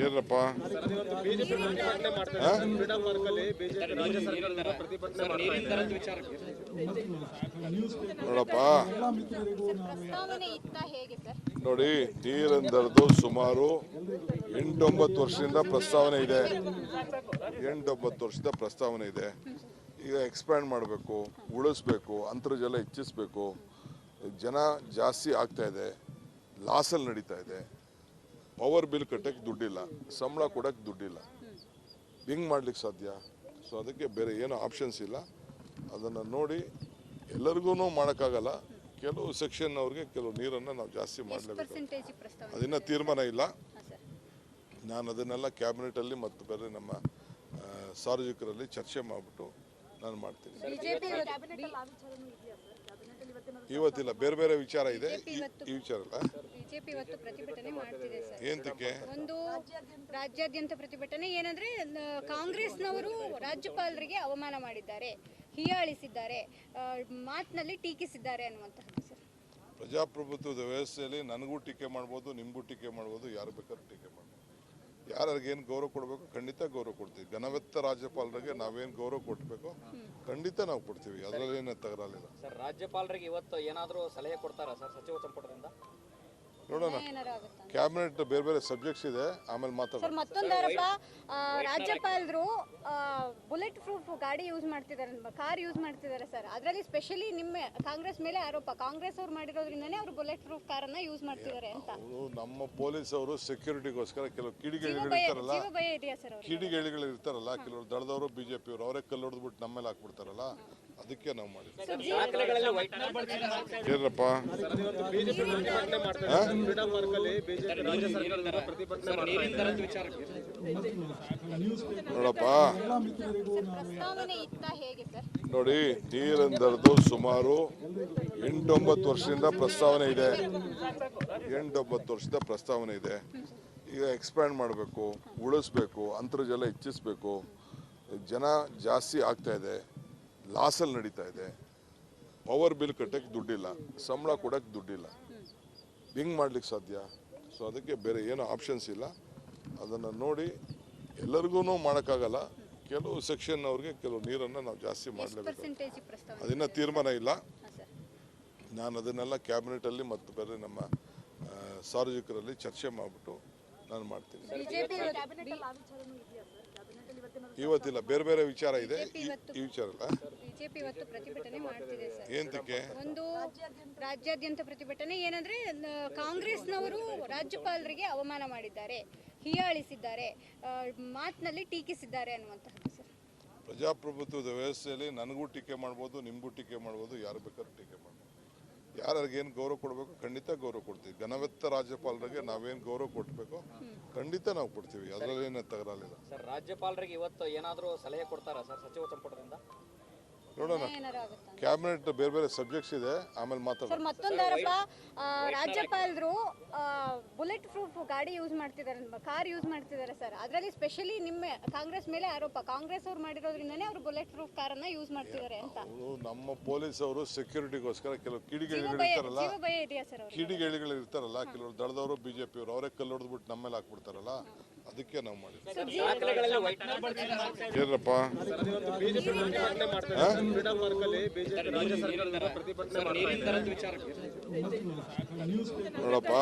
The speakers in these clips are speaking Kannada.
ಏನಪ್ಪ ನೋಡಪ್ಪ ನೋಡಿ, ನೀರಂದರದು ಸುಮಾರು 8-9 ವರ್ಷದಿಂದ ಪ್ರಸ್ತಾವನೆ ಇದೆ. 8-9 ವರ್ಷದ ಪ್ರಸ್ತಾವನೆ ಇದೆ. ಈಗ ಎಕ್ಸ್ಪ್ಯಾಂಡ್ ಮಾಡಬೇಕು, ಉಳಿಸ್ಬೇಕು, ಅಂತರ್ಜಲ ಹೆಚ್ಚಿಸಬೇಕು. ಜನ ಜಾಸ್ತಿ ಆಗ್ತಾ ಇದೆ, ಲಾಸಲ್ಲಿ ನಡೀತಾ ಇದೆ. ಪವರ್ ಬಿಲ್ ಕಟ್ಟಕ್ಕೆ ದುಡ್ಡಿಲ್ಲ, ಸಂಬಳ ಕೊಡಕ್ಕೆ ದುಡ್ಡಿಲ್ಲ. ಹೆಂಗೆ ಮಾಡ್ಲಿಕ್ಕೆ ಸಾಧ್ಯ? ಸೊ ಅದಕ್ಕೆ ಬೇರೆ ಏನೋ ಆಪ್ಷನ್ಸ್ ಇಲ್ಲ. ಅದನ್ನು ನೋಡಿ ಎಲ್ಲರಿಗೂ ಮಾಡೋಕ್ಕಾಗಲ್ಲ. ಕೆಲವು ಸೆಕ್ಷನ್ ಅವ್ರಿಗೆ ಕೆಲವು ನೀರನ್ನು ನಾವು ಜಾಸ್ತಿ ಮಾಡಲೇಬೇಕು. ಅದನ್ನ ತೀರ್ಮಾನ ಇಲ್ಲ. ನಾನು ಅದನ್ನೆಲ್ಲ ಕ್ಯಾಬಿನೆಟಲ್ಲಿ ಮತ್ತು ಬೇರೆ ನಮ್ಮ ಸಾರ್ವಜನಿಕರಲ್ಲಿ ಚರ್ಚೆ ಮಾಡಿಬಿಟ್ಟು ನಾನು ಮಾಡ್ತೀನಿ. ಇವತ್ತಿಲ್ಲ, ಬೇರೆ ಬೇರೆ ವಿಚಾರ ಇದೆ. ಈ ವಿಚಾರ ಅಲ್ಲ, ಬಿಜೆಪಿ ಇವತ್ತು ಪ್ರತಿಭಟನೆ ಮಾಡ್ತಿದೆ ಸರ್. ಏನಕ್ಕೆ? ಒಂದು ರಾಜ್ಯಾದ್ಯಂತ ಪ್ರತಿಭಟನೆ ಏನಂದ್ರೆ, ಕಾಂಗ್ರೆಸ್ನವರು ರಾಜ್ಯಪಾಲರಿಗೆ ಅವಮಾನ ಮಾಡಿದ್ದಾರೆ, ಹೀಯಾಳಿಸಿದ್ದಾರೆ, ಮಾತಿನಲ್ಲಿ ಟೀಕಿಸಿದ್ದಾರೆ ಅನ್ನುವಂತಹದ್ದು ಸರ್. ಪ್ರಜಾಪ್ರಭುತ್ವದ ವ್ಯವಸ್ಥೆಯಲ್ಲಿ ನನಗೂ ಟೀಕೆ ಮಾಡ್ಬೋದು, ನಿಮಗೂ ಟೀಕೆ ಮಾಡ್ಬೋದು, ಯಾರು ಬೇಕಾದ್ರೂ ಟೀಕೆ ಮಾಡ್ಬೋದು. ಯಾರಿಗೇನು ಗೌರವ ಕೊಡಬೇಕು ಖಂಡಿತ ಗೌರವ ಕೊಡ್ತೀವಿ. ಘನವೆತ್ತ ರಾಜ್ಯಪಾಲರಿಗೆ ನಾವೇನು ಗೌರವ ಕೊಡಬೇಕು ಖಂಡಿತ ನಾವು ಕೊಡ್ತೀವಿ. ಅದರಲ್ಲಿ ಏನು ತಗರಾಲಿಲ್ಲ ಸರ್. ರಾಜ್ಯಪಾಲರಿಗೆ ಇವತ್ತು ಏನಾದರೂ ಸಲಹೆ ಕೊಡ್ತಾರಾ ಸರ್ ಸಚಿವ ಸಂಪುಟದಿಂದ? ನೋಡೋಣ, ಕ್ಯಾಬಿನೆಟ್ ಬೇರೆ ಬೇರೆ ಸಬ್ಜೆಕ್ಟ್ಸ್ ಇದೆ, ಆಮೇಲೆ ಮಾತಾಡೋಣ. ಮತ್ತೊಂದರಪ್ಪ, ರಾಜ್ಯಪಾಲರು ಬುಲೆಟ್ ಪ್ರೂಫ್ ಗಾಡಿ ಯೂಸ್ ಮಾಡ್ತಿದ್ದಾರೆ, ಕಾರ್ ಯೂಸ್ ಮಾಡ್ತಿದ್ದಾರೆ ಸರ್. ಅದರಲ್ಲಿ ಸ್ಪೆಷಲಿ ನಿಮ್ಮ ಕಾಂಗ್ರೆಸ್ ಮೇಲೆ ಆರೋಪ, ಕಾಂಗ್ರೆಸ್ ಅವ್ರು ಮಾಡಿರೋದ್ರಿಂದನೇ ಅವರು ಬುಲೆಟ್ ಪ್ರೂಫ್ ಕಾರನ್ನ ಯೂಸ್ ಮಾಡ್ತಿದ್ದಾರೆ ಅಂತ. ನಮ್ಮ ಪೊಲೀಸ್ ಅವರು ಸೆಕ್ಯೂರಿಟಿಗೋಸ್ಕರ ಕೆಲವು ಕಿಡಿಗೇಡಿಗಳು ಇರ್ತಾರಲ್ಲ, ಕಿಡಿಗೇಡಿಗಳು ಇರ್ತಾರಲ್ಲ, ಕೆಲವರು ದಳದವರು ಬಿಜೆಪಿ ಅವರು ಅವರೇ ಕಲ್ಲು ಹೊಡೆದ್ಬಿಟ್ಟು ನಮ್ಮ ಮೇಲೆ ಹಾಕ್ಬಿಡ್ತಾರಲ್ಲ, ಅದಕ್ಕೆ ನಾವು ಮಾಡಿದ್ವಿ. ಏನಪ್ಪ ನೋಡಪ್ಪ, ನೋಡಿ, ನೀರಂದರದು ಸುಮಾರು 8-9 ವರ್ಷದಿಂದ ಪ್ರಸ್ತಾವನೆ ಇದೆ. 8-9 ವರ್ಷದ ಪ್ರಸ್ತಾವನೆ ಇದೆ. ಈಗ ಎಕ್ಸ್ಪ್ಯಾಂಡ್ ಮಾಡಬೇಕು, ಉಳಿಸ್ಬೇಕು, ಅಂತರ್ಜಲ ಹೆಚ್ಚಿಸಬೇಕು. ಜನ ಜಾಸ್ತಿ ಆಗ್ತಾ ಇದೆ, ಲಾಸಲ್ಲಿ ನಡೀತಾ ಇದೆ. ಪವರ್ ಬಿಲ್ ಕಟ್ಟಕ್ಕೆ ದುಡ್ಡಿಲ್ಲ, ಸಂಬಳ ಕೊಡಕ್ಕೆ ದುಡ್ಡಿಲ್ಲ. ಹೆಂಗೆ ಮಾಡ್ಲಿಕ್ಕೆ ಸಾಧ್ಯ? ಸೊ ಅದಕ್ಕೆ ಬೇರೆ ಏನೋ ಆಪ್ಷನ್ಸ್ ಇಲ್ಲ. ಅದನ್ನು ನೋಡಿ ಎಲ್ಲರಿಗೂ ಮಾಡೋಕ್ಕಾಗಲ್ಲ. ಕೆಲವು ಸೆಕ್ಷನ್ ಅವ್ರಿಗೆ ಕೆಲವು ನೀರನ್ನು ನಾವು ಜಾಸ್ತಿ ಮಾಡಲೇಬೇಕು. ಅದನ್ನ ತೀರ್ಮಾನ ಇಲ್ಲ. ನಾನು ಅದನ್ನೆಲ್ಲ ಕ್ಯಾಬಿನೆಟಲ್ಲಿ ಮತ್ತು ಬೇರೆ ನಮ್ಮ ಸಾರ್ವಜನಿಕರಲ್ಲಿ ಚರ್ಚೆ ಮಾಡಿಬಿಟ್ಟು ನಾನು ಮಾಡ್ತೀನಿ. ಇವತ್ತಿಲ್ಲ, ಬೇರೆ ಬೇರೆ ವಿಚಾರ ಇದೆ. ಈ ವಿಚಾರ ಅಲ್ಲ, ಬಿಜೆಪಿ ಇವತ್ತು ಪ್ರತಿಭಟನೆ ಮಾಡ್ತಿದೆ ಸರ್. ಏನಕ್ಕೆ? ಒಂದು ರಾಜ್ಯಾದ್ಯಂತ ಪ್ರತಿಭಟನೆ ಏನಂದ್ರೆ, ಕಾಂಗ್ರೆಸ್ನವರು ರಾಜ್ಯಪಾಲರಿಗೆ ಅವಮಾನ ಮಾಡಿದ್ದಾರೆ, ಹೀಯಾಳಿಸಿದ್ದಾರೆ, ಮಾತಿನಲ್ಲಿ ಟೀಕಿಸಿದ್ದಾರೆ ಅನ್ನುವಂತಹದ್ದು ಸರ್. ಪ್ರಜಾಪ್ರಭುತ್ವದ ವ್ಯವಸ್ಥೆಯಲ್ಲಿ ನನಗೂ ಟೀಕೆ ಮಾಡ್ಬೋದು, ನಿಮಗೂ ಟೀಕೆ ಮಾಡ್ಬೋದು, ಯಾರು ಬೇಕಾದ್ರೂ ಟೀಕೆ ಮಾಡ್ಬೋದು. ಯಾರಿಗೇನು ಗೌರವ ಕೊಡಬೇಕು ಖಂಡಿತ ಗೌರವ ಕೊಡ್ತೀವಿ. ಘನವೆತ್ತ ರಾಜ್ಯಪಾಲರಿಗೆ ನಾವೇನು ಗೌರವ ಕೊಡಬೇಕು ಖಂಡಿತ ನಾವು ಕೊಡ್ತೀವಿ. ಅದರಲ್ಲಿ ಏನು ತಗರಾಲಿಲ್ಲ ಸರ್. ರಾಜ್ಯಪಾಲರಿಗೆ ಇವತ್ತು ಏನಾದರೂ ಸಲಹೆ ಕೊಡ್ತಾರಾ ಸರ್ ಸಚಿವ ಸಂಪುಟದಿಂದ? ನೋಡೋಣ, ಕ್ಯಾಬಿನೆಟ್ ಬೇರೆ ಬೇರೆ ಸಬ್ಜೆಕ್ಟ್ಸ್ ಇದೆ, ಆಮೇಲೆ ಮಾತಾಡೋಣ. ಮತ್ತೊಂದರಪ್ಪ, ರಾಜ್ಯಪಾಲರು ಬುಲೆಟ್ ಪ್ರೂಫ್ ಗಾಡಿ ಯೂಸ್ ಮಾಡ್ತಿದ್ದಾರೆ, ಕಾರ್ ಯೂಸ್ ಮಾಡ್ತಿದ್ದಾರೆ ಸರ್. ಅದರಲ್ಲಿ ಸ್ಪೆಷಲಿ ನಿಮ್ಮ ಕಾಂಗ್ರೆಸ್ ಮೇಲೆ ಆರೋಪ, ಕಾಂಗ್ರೆಸ್ ಅವ್ರು ಮಾಡಿರೋದ್ರಿಂದನೇ ಅವರು ಬುಲೆಟ್ ಪ್ರೂಫ್ ಕಾರನ್ನ ಯೂಸ್ ಮಾಡ್ತಿದ್ದಾರೆ ಅಂತ. ನಮ್ಮ ಪೊಲೀಸ್ ಅವರು ಸೆಕ್ಯೂರಿಟಿಗೋಸ್ಕರ ಕೆಲವು ಕಿಡಿಗೇಡಿಗಳು ಇರ್ತಾರಲ್ಲ, ಕಿಡಿಗೇಡಿಗಳು ಇರ್ತಾರಲ್ಲ, ಕೆಲವರು ದಳದವರು ಬಿಜೆಪಿ ಅವರು ಅವರೇ ಕಲ್ಲು ಹೊಡೆದ್ಬಿಟ್ಟು ನಮ್ಮ ಮೇಲೆ ಹಾಕ್ಬಿಡ್ತಾರಲ್ಲ, ಅದಕ್ಕೆ ನಾವು ಮಾಡಿದ್ವಿ. ಏನಪ್ಪ ನೋಡಪ್ಪ,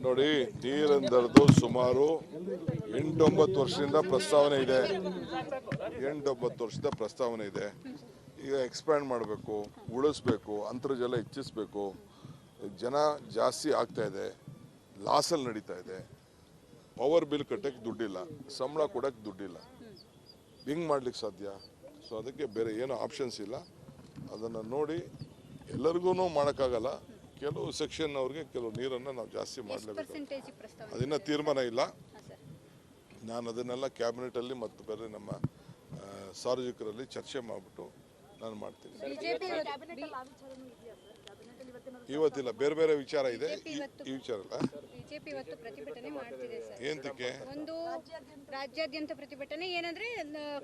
ನೋಡಿ, ನೀರಂದರದು ಸುಮಾರು 8-9 ವರ್ಷದಿಂದ ಪ್ರಸ್ತಾವನೆ ಇದೆ. 8-9 ವರ್ಷದ ಪ್ರಸ್ತಾವನೆ ಇದೆ. ಈಗ ಎಕ್ಸ್ಪ್ಯಾಂಡ್ ಮಾಡಬೇಕು, ಉಳಿಸ್ಬೇಕು, ಅಂತರ್ಜಲ ಹೆಚ್ಚಿಸಬೇಕು. ಜನ ಜಾಸ್ತಿ ಆಗ್ತಾ ಇದೆ, ಲಾಸಲ್ಲಿ ನಡೀತಾ ಇದೆ. ಪವರ್ ಬಿಲ್ ಕಟ್ಟಕ್ಕೆ ದುಡ್ಡಿಲ್ಲ, ಸಂಬಳ ಕೊಡಕ್ಕೆ ದುಡ್ಡಿಲ್ಲ. ಹೆಂಗೆ ಮಾಡ್ಲಿಕ್ಕೆ ಸಾಧ್ಯ? ಸೊ ಅದಕ್ಕೆ ಬೇರೆ ಏನೋ ಆಪ್ಷನ್ಸ್ ಇಲ್ಲ. ಅದನ್ನು ನೋಡಿ ಎಲ್ಲರಿಗೂ ಮಾಡೋಕ್ಕಾಗಲ್ಲ. ಕೆಲವು ಸೆಕ್ಷನ್ ಅವ್ರಿಗೆ ಕೆಲವು ನೀರನ್ನು ನಾವು ಜಾಸ್ತಿ ಮಾಡಲೇಬೇಕು. ಅದನ್ನ ತೀರ್ಮಾನ ಇಲ್ಲ. ನಾನು ಅದನ್ನೆಲ್ಲ ಕ್ಯಾಬಿನೆಟಲ್ಲಿ ಮತ್ತು ಬೇರೆ ನಮ್ಮ ಸಾರ್ವಜನಿಕರಲ್ಲಿ ಚರ್ಚೆ ಮಾಡಿಬಿಟ್ಟು ನಾನು ಮಾಡ್ತೀನಿ. ಇವತ್ತಿಲ್ಲ, ಬೇರೆ ಬೇರೆ ವಿಚಾರ ಇದೆ. ಈ ವಿಚಾರ ಅಲ್ಲ, ಬಿಜೆಪಿ ಇವತ್ತು ಪ್ರತಿಭಟನೆ ಮಾಡ್ತಿದೆ ಸರ್. ಏನಕ್ಕೆ? ಒಂದು ರಾಜ್ಯಾದ್ಯಂತ ಪ್ರತಿಭಟನೆ ಏನಂದ್ರೆ,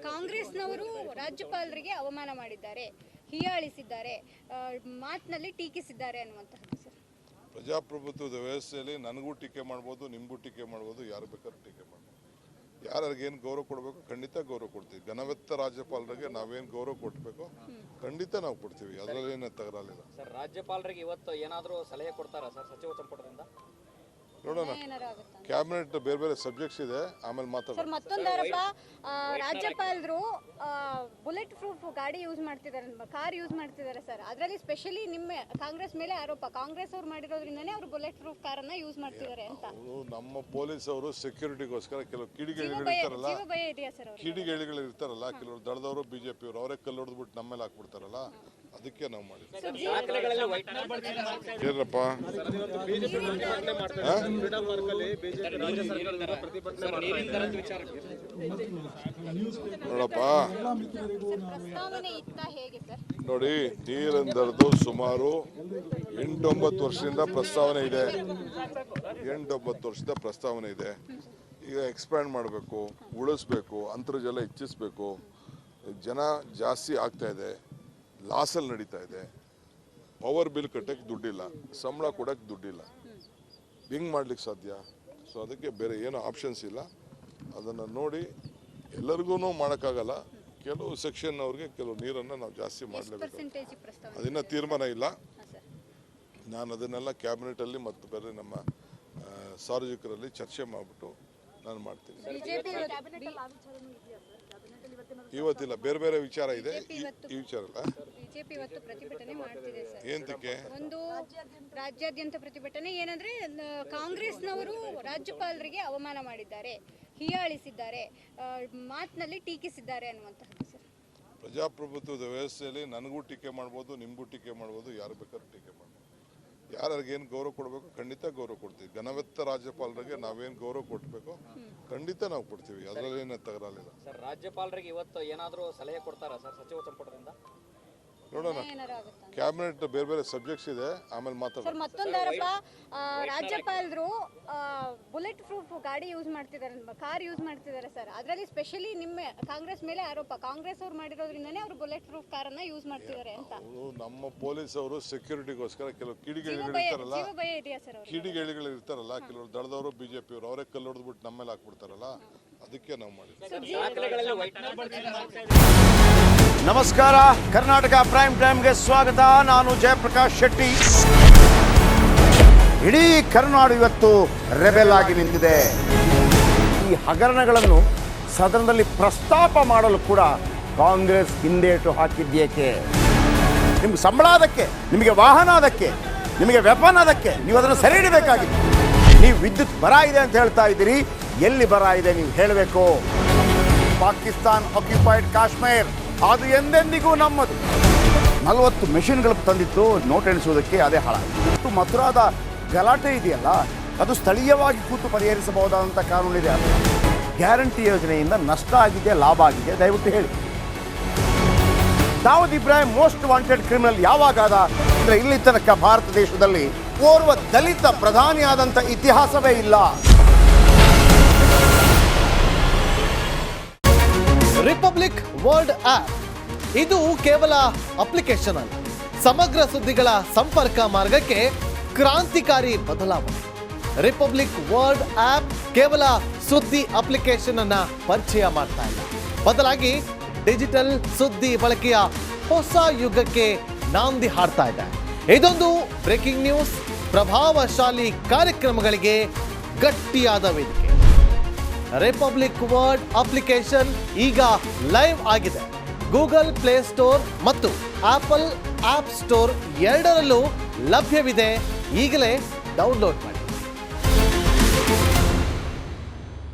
ಕಾಂಗ್ರೆಸ್ನವರು ರಾಜ್ಯಪಾಲರಿಗೆ ಅವಮಾನ ಮಾಡಿದ್ದಾರೆ, ಹೀಯಾಳಿಸಿದ್ದಾರೆ, ಮಾತಿನಲ್ಲಿ ಟೀಕಿಸಿದ್ದಾರೆ ಅನ್ನುವಂತಹದ್ದು ಸರ್. ಪ್ರಜಾಪ್ರಭುತ್ವದ ವ್ಯವಸ್ಥೆಯಲ್ಲಿ ನನಗೂ ಟೀಕೆ ಮಾಡ್ಬೋದು, ನಿಮಗೂ ಟೀಕೆ ಮಾಡ್ಬೋದು, ಯಾರು ಬೇಕಾದ್ರೂ ಟೀಕೆ ಮಾಡ್ಬೋದು. ಯಾರಿಗೇನು ಗೌರವ ಕೊಡಬೇಕು ಖಂಡಿತ ಗೌರವ ಕೊಡ್ತೀವಿ. ಘನವೆತ್ತ ರಾಜ್ಯಪಾಲರಿಗೆ ನಾವೇನು ಗೌರವ ಕೊಡಬೇಕು ಖಂಡಿತ ನಾವು ಕೊಡ್ತೀವಿ. ಅದರಲ್ಲಿ ಏನು ತಗರಾಲಿಲ್ಲ. ಸರ್ ರಾಜ್ಯಪಾಲರಿಗೆ ಇವತ್ತು ಏನಾದರೂ ಸಲಹೆ ಕೊಡ್ತಾರಾ ಸರ್ ಸಚಿವ ಸಂಪುಟದಿಂದ? ನೋಡೋಣ, ಕ್ಯಾಬಿನೆಟ್ ಬೇರೆ ಬೇರೆ ಸಬ್ಜೆಕ್ಟ್ಸ್ ಇದೆ, ಆಮೇಲೆ ಮಾತಾಡೋಣ. ಸರ್ ಮತ್ತೊಂದು ಆರೋಪ, ರಾಜ್ಯಪಾಲರು ಬುಲೆಟ್ ಪ್ರೂಫ್ ಗಾಡಿ ಯೂಸ್ ಮಾಡ್ತಿದ್ದಾರೆ, ಕಾರ್ ಯೂಸ್ ಮಾಡ್ತಿದ್ದಾರೆ ಸರ್. ಅದರಲ್ಲಿ ಸ್ಪೆಷಲಿ ನಿಮ್ಮ ಕಾಂಗ್ರೆಸ್ ಮೇಲೆ ಆರೋಪ, ಕಾಂಗ್ರೆಸ್ ಅವ್ರು ಮಾಡಿರೋದ್ರಿಂದನೇ ಅವರು ಬುಲೆಟ್ ಪ್ರೂಫ್ ಕಾರನ್ನ ಯೂಸ್ ಮಾಡ್ತಿದ್ದಾರೆ ಅಂತ. ನಮ್ಮ ಪೊಲೀಸ್ ಅವರು ಸೆಕ್ಯೂರಿಟಿಗೋಸ್ಕರ ಕೆಲವು ಕಿಡಿಗೇಡಿಗಳು ಇರ್ತಾರಲ್ಲ, ಭಯ ಇದೆಯಾ ಸರ್ ಅವ್ರಿಗೆ? ಕಿಡಿಗೇಡಿಗಳು ಇರ್ತಾರಲ್ಲ, ಕೆಲವರು ದಳದವರು ಬಿಜೆಪಿ ಅವರು ಅವರೇ ಕಲ್ಲು ಹೊಡೆದ್ಬಿಟ್ಟು ನಮ್ಮ ಮೇಲೆ ಹಾಕ್ಬಿಡ್ತಾರಲ್ಲ, ಅದಕ್ಕೆ ನಾವು ಮಾಡಿದ್ವಿ. ಏನಪ್ಪ ನೋಡಪ್ಪ, ನೋಡಿ, ನೀರೆಂದರದು ಸುಮಾರು 8-9 ವರ್ಷದಿಂದ ಪ್ರಸ್ತಾವನೆ ಇದೆ. 8-9 ವರ್ಷದ ಪ್ರಸ್ತಾವನೆ ಇದೆ. ಈಗ ಎಕ್ಸ್ಪ್ಯಾಂಡ್ ಮಾಡಬೇಕು, ಉಳಿಸ್ಬೇಕು, ಅಂತರ್ಜಲ ಹೆಚ್ಚಿಸ್ಬೇಕು. ಜನ ಜಾಸ್ತಿ ಆಗ್ತಾ ಇದೆ, ಲಾಸಲ್ಲಿ ನಡೀತಾ ಇದೆ. ಪವರ್ ಬಿಲ್ ಕಟ್ಟಕ್ಕೆ ದುಡ್ಡಿಲ್ಲ, ಸಂಬಳ ಕೊಡಕ್ಕೆ ದುಡ್ಡಿಲ್ಲ. ಹಿಂಗೆ ಮಾಡ್ಲಿಕ್ಕೆ ಸಾಧ್ಯ? ಸೊ ಅದಕ್ಕೆ ಬೇರೆ ಏನೋ ಆಪ್ಷನ್ಸ್ ಇಲ್ಲ. ಅದನ್ನು ನೋಡಿ ಎಲ್ಲರಿಗೂ ಮಾಡೋಕ್ಕಾಗಲ್ಲ. ಕೆಲವು ಸೆಕ್ಷನ್ ಅವ್ರಿಗೆ ಕೆಲವು ನೀರನ್ನು ನಾವು ಜಾಸ್ತಿ ಮಾಡಲೇಬೇಕು. ಅದನ್ನ ತೀರ್ಮಾನ ಇಲ್ಲ. ನಾನು ಅದನ್ನೆಲ್ಲ ಕ್ಯಾಬಿನೆಟಲ್ಲಿ ಮತ್ತು ಬೇರೆ ನಮ್ಮ ಸಾರ್ವಜನಿಕರಲ್ಲಿ ಚರ್ಚೆ ಮಾಡಿಬಿಟ್ಟು ನಾನು ಮಾಡ್ತೀನಿ. ಇವತ್ತಿಲ್ಲ, ಬೇರೆ ಬೇರೆ ವಿಚಾರ ಇದೆ. ಈ ವಿಚಾರ ಅಲ್ಲ. ಬಿಜೆಪಿ ಇವತ್ತು ಪ್ರತಿಭಟನೆ ಮಾಡ್ತಿದೆ ಸರ್. ಏನಕ್ಕೆ? ಒಂದು ರಾಜ್ಯಾದ್ಯಂತ ಪ್ರತಿಭಟನೆ ಏನಂದ್ರೆ, ಕಾಂಗ್ರೆಸ್ನವರು ರಾಜ್ಯಪಾಲರಿಗೆ ಅವಮಾನ ಮಾಡಿದ್ದಾರೆ, ಹೀಯಾಳಿಸಿದ್ದಾರೆ, ಮಾತಿನಲ್ಲಿ ಟೀಕಿಸಿದ್ದಾರೆ ಅನ್ನುವಂಥದ್ದು ಸರ್. ಪ್ರಜಾಪ್ರಭುತ್ವದ ವ್ಯವಸ್ಥೆಯಲ್ಲಿ ನನಗೂ ಟೀಕೆ ಮಾಡ್ಬೋದು, ನಿಮಗೂ ಟೀಕೆ ಮಾಡ್ಬೋದು, ಯಾರು ಬೇಕಾದ್ರೂ ಟೀಕೆ ಮಾಡ್ಬೋದು. ಯಾರಿಗೇನು ಗೌರವ ಕೊಡಬೇಕು ಖಂಡಿತ ಗೌರವ ಕೊಡ್ತೀವಿ. ಘನವೆತ್ತ ರಾಜ್ಯಪಾಲರಿಗೆ ನಾವೇನು ಗೌರವ ಕೊಡಬೇಕು ಖಂಡಿತ ನಾವು ಕೊಡ್ತೀವಿ. ಅದರಲ್ಲಿ ಏನು ತಗರಾಲಿಲ್ಲ. ಸರ್ ರಾಜ್ಯಪಾಲರಿಗೆ ಇವತ್ತು ಏನಾದರೂ ಸಲಹೆ ಕೊಡ್ತಾರಾ ಸರ್ ಸಚಿವ ಸಂಪುಟದಿಂದ? ನೋಡೋಣ, ಕ್ಯಾಬಿನೆಟ್ ಬೇರೆ ಬೇರೆ ಸಬ್ಜೆಕ್ಟ್ಸ್ ಇದೆ, ಆಮೇಲೆ ಮಾತಾಡೋಣ. ಸರ್ ಮತ್ತೊಂದು ಆರೋಪ, ರಾಜ್ಯಪಾಲರು ಬುಲೆಟ್ ಪ್ರೂಫ್ ಗಾಡಿ ಯೂಸ್ ಮಾಡ್ತಿದ್ದಾರೆ, ಕಾರ್ ಯೂಸ್ ಮಾಡ್ತಿದ್ದಾರೆ ಸರ್. ಅದರಲ್ಲಿ ಸ್ಪೆಷಲಿ ನಿಮ್ಮ ಕಾಂಗ್ರೆಸ್ ಮೇಲೆ ಆರೋಪ, ಕಾಂಗ್ರೆಸ್ ಅವ್ರು ಮಾಡಿರೋದ್ರಿಂದನೇ ಅವರು ಬುಲೆಟ್ ಪ್ರೂಫ್ ಕಾರನ್ನ ಯೂಸ್ ಮಾಡ್ತಿದ್ದಾರೆ ಅಂತ. ನಮ್ಮ ಪೊಲೀಸ್ ಅವರು ಸೆಕ್ಯೂರಿಟಿಗೋಸ್ಕರ ಕೆಲವು ಕಿಡಿಗೇಡಿಗಳು ಇರ್ತಾರಲ್ಲ, ಭಯ ಇದೆಯಾ ಸರ್ ಅವ್ರಿಗೆ? ಕಿಡಿಗೇಡಿಗಳು ಇರ್ತಾರಲ್ಲ, ಕೆಲವರು ದಳದವರು ಬಿಜೆಪಿ ಅವರು ಅವರೇ ಕಲ್ಲು ಹೊಡೆದ್ಬಿಟ್ಟು ನಮ್ಮ ಮೇಲೆ ಹಾಕ್ಬಿಡ್ತಾರಲ್ಲ, ಅದಕ್ಕೆ ನಾವು ಮಾಡಿದ್ವಿ. ನಮಸ್ಕಾರ, ಕರ್ನಾಟಕ ಪ್ರೈಮ್ ಟೈಮ್ಗೆ ಸ್ವಾಗತ. ನಾನು ಜಯಪ್ರಕಾಶ್ ಶೆಟ್ಟಿ. ಇಡೀ ಕರ್ನಾಡು ಇವತ್ತು ರೆಬೆಲ್ ಆಗಿ ನಿಂತಿದೆ. ಈ ಹಗರಣಗಳನ್ನು ಸದನದಲ್ಲಿ ಪ್ರಸ್ತಾಪ ಮಾಡಲು ಕೂಡ ಕಾಂಗ್ರೆಸ್ ಹಿಂದೇಟು ಹಾಕಿದ್ದೇಕೆ? ನಿಮ್ಗೆ ಸಂಬಳ ಅದಕ್ಕೆ, ನಿಮಗೆ ವಾಹನ ಅದಕ್ಕೆ, ನಿಮಗೆ ವೆಪನ್ ಅದಕ್ಕೆ, ನೀವು ಅದನ್ನು ಸೆರೆ ಹಿಡಬೇಕಾಗಿತ್ತು. ನೀವು ವಿದ್ಯುತ್ ಬರ ಇದೆ ಅಂತ ಹೇಳ್ತಾ ಇದ್ದೀರಿ, ಎಲ್ಲಿ ಬರ ಇದೆ ನೀವು ಹೇಳಬೇಕು. ಪಾಕಿಸ್ತಾನ್ ಆಕ್ಯುಪೈಡ್ ಕಾಶ್ಮೀರ್ ಅದು ಎಂದೆಂದಿಗೂ ನಮ್ಮದು. 40 ಮೆಷಿನ್ಗಳು ತಂದಿತ್ತು ನೋಟ್ ಎಣಿಸುವುದಕ್ಕೆ, ಅದೇ ಹಾಳಾಯಿತು. ಮಥುರಾದ ಗಲಾಟೆ ಇದೆಯಲ್ಲ, ಅದು ಸ್ಥಳೀಯವಾಗಿ ಕೂತು ಪರಿಹರಿಸಬಹುದಾದಂಥ ಕಾನೂನಿದೆ. ಅದು ಗ್ಯಾರಂಟಿ ಯೋಜನೆಯಿಂದ ನಷ್ಟ ಆಗಿದೆ, ಲಾಭ ಆಗಿದೆ, ದಯವಿಟ್ಟು ಹೇಳಿ. Dawood Ibrahim most wanted criminal ಯಾವಾಗಾದ ಅಂದರೆ ಇಲ್ಲಿ ತನಕ ಭಾರತ ದೇಶದಲ್ಲಿ ಓರ್ವ ದಲಿತ ಪ್ರಧಾನಿಯಾದಂಥ ಇತಿಹಾಸವೇ ಇಲ್ಲ. ರಿಪಬ್ಲಿಕ್ ವರ್ಲ್ಡ್ ಆಪ್ ಇದು ಕೇವಲ ಅಪ್ಲಿಕೇಶನ್ ಅಲ್ಲ, ಸಮಗ್ರ ಸುದ್ದಿಗಳ ಸಂಪರ್ಕ ಮಾರ್ಗಕ್ಕೆ ಕ್ರಾಂತಿಕಾರಿ ಬದಲಾವಣೆ. ರಿಪಬ್ಲಿಕ್ ವರ್ಲ್ಡ್ ಆಪ್ ಕೇವಲ ಸುದ್ದಿ ಅಪ್ಲಿಕೇಶನ್ ಅನ್ನ ಪರಿಚಯ ಮಾಡ್ತಾ ಇಲ್ಲ, ಬದಲಾಗಿ ಡಿಜಿಟಲ್ ಸುದ್ದಿ ಬಳಕೆಯ ಹೊಸ ಯುಗಕ್ಕೆ ನಾಂದಿ ಹಾಡ್ತಾ ಇದೆ. ಇದೊಂದು ಬ್ರೇಕಿಂಗ್ ನ್ಯೂಸ್, ಪ್ರಭಾವಶಾಲಿ ಕಾರ್ಯಕ್ರಮಗಳಿಗೆ ಗಟ್ಟಿಯಾದ ವೇದಿಕೆ. ರಿಪಬ್ಲಿಕ್ ವರ್ಲ್ಡ್ ಅಪ್ಲಿಕೇಶನ್ ಈಗ ಲೈವ್ ಆಗಿದೆ. ಗೂಗಲ್ ಪ್ಲೇ ಸ್ಟೋರ್ ಮತ್ತು ಆಪಲ್ ಆಪ್ ಸ್ಟೋರ್ ಎರಡರಲ್ಲೂ ಲಭ್ಯವಿದೆ. ಈಗಲೇ ಡೌನ್ಲೋಡ್ ಮಾಡಿ.